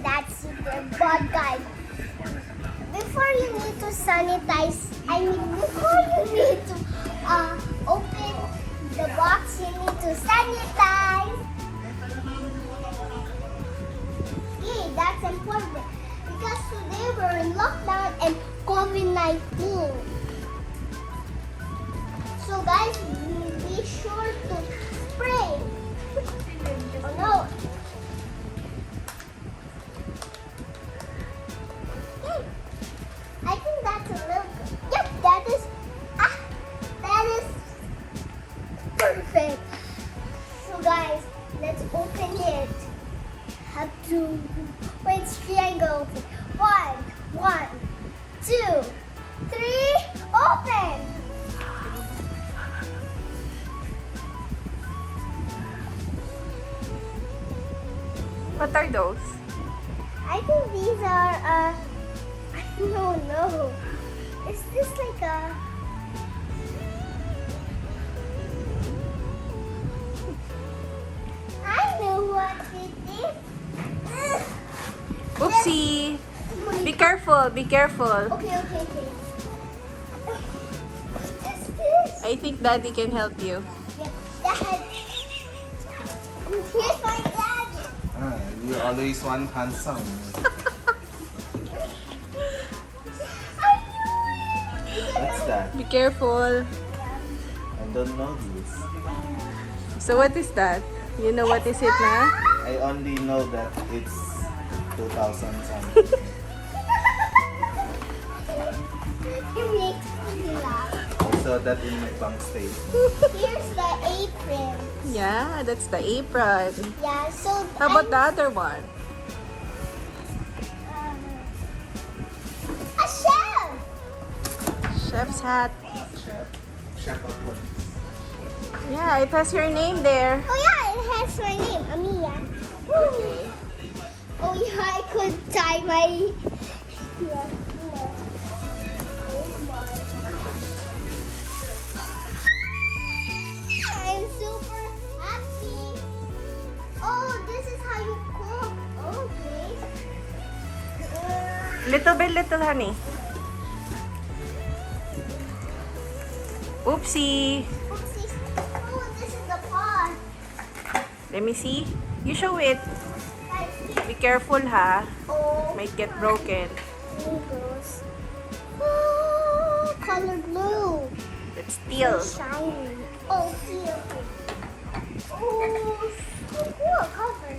that's super bad, guys. Before you need to sanitize, before you need to open the box, you need to sanitize. Yeah, that's important because today we're in lockdown and COVID-19. So guys, be sure to spray. Oh no. I think that's a little good. Yep, that is perfect. So guys, let's open it. Have to wait, triangle. One, 2, 3, open. What are those? I think these are I don't know. Is this like a I know what it is. Oopsie! Be careful, be careful. Okay. What is this? I think Daddy can help you. Yeah, Dad. Here's my dad. You always want handsome. I knew it. What's that? Be careful. I don't know this. So what is that? You know what is it na? I only know that it's 2000 something. It makes me laugh. I saw that in my bank statement. Here's the apron. Yeah, that's the apron. Yeah, so How about the other one? A shell. Chef's hat. Chef of what? Yeah, it has your name there. Oh yeah, it has my name, Amia. Woo. Oh yeah, I could tie my. Yeah. I'm super happy. Oh, this is how you cook. Okay. Little, honey. Oopsie. Oopsies. Oh, this is the pot. Let me see. You show it. Guys, Be careful ha. oh, Might get broken. here goes. Oh, color blue. It's steel. Shiny. Oh, here. Oh, so cool. Cover.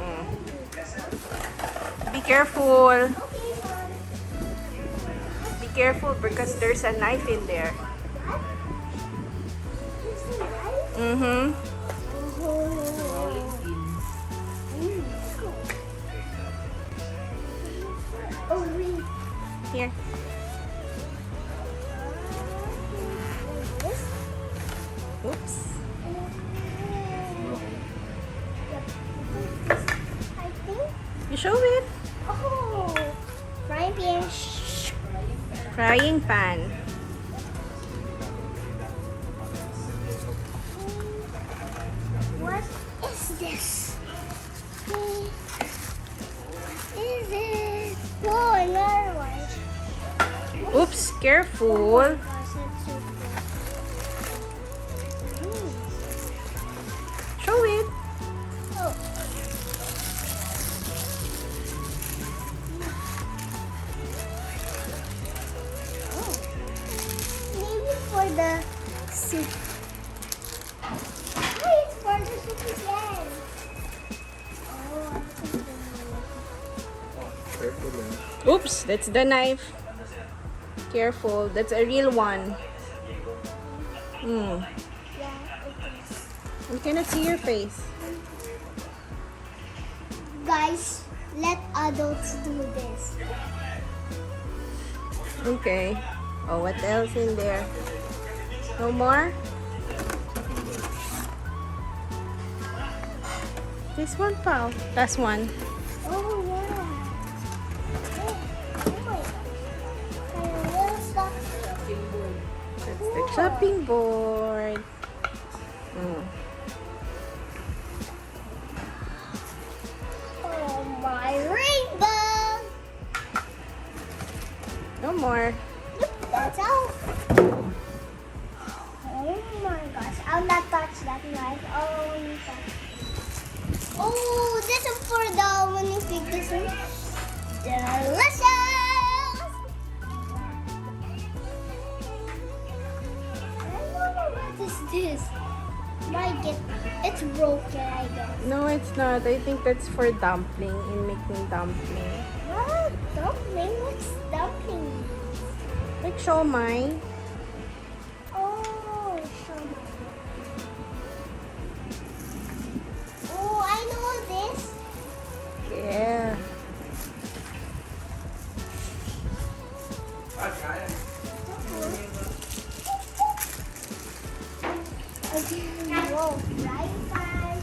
Mm. Be careful. Okay, Mom. Be careful because there's a knife in there. What? There's a knife? Mm-hmm. Oh, wait. Here. This? Oops. I think. You show it. Oh, frying pan. Frying pan. What is this? What is it? Whoa, another one. Oops, careful. Gosh, that's so cool. Show it. Oh. Maybe for the soup. Wait, it's for the soup again. Oh, I'm thinking. Careful lang. Oops, that's the knife. Careful, that's a real one. Yeah, it is. We cannot see your face. Guys, let adults do this. Okay. Oh, what else in there? No more? This one, pal. Last one. Oh, yeah. Oh, oh my God. And a little stuff. That's the chopping board. Oh, my ring. more. That's all. Oh my gosh. I'll not touch that knife. Oh, this is for the when you pick this one. Delicious! I don't know what is this. It's broken, I guess. No, it's not. I think that's for dumpling, in making dumpling. What? Dumpling? What's dumpling? Like siomai. Oh, shawmai. Oh, I know this. Yeah. Whoa, frying pan.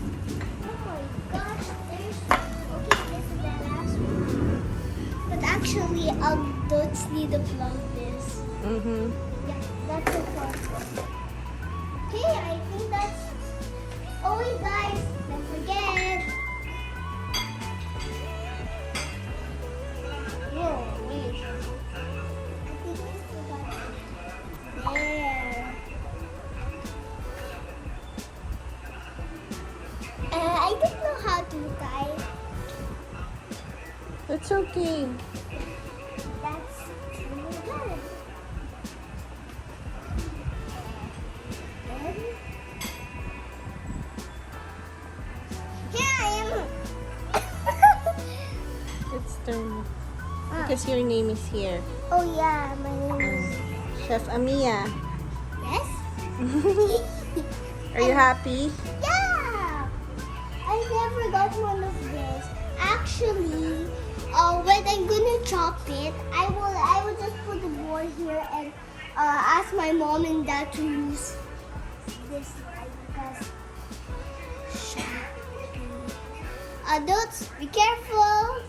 Oh my gosh, there's. Okay, this is the last one. But actually, adults need to plug this. Mm-hmm. Yeah, that's the first one. Okay, I think that's. Oh wait, guys, don't forget. Whoa, wait. I think we forgot. There. I don't know how to tie. That's okay. That's really good. Then, here I am. Let's turn. Because your name is here. Oh yeah, my name is. Chef Amia. Yes? Are you happy? Yeah! I never got one of this. Actually, when I'm gonna chop it, I will just put the board here and ask my mom and dad to use this knife because adults, be careful.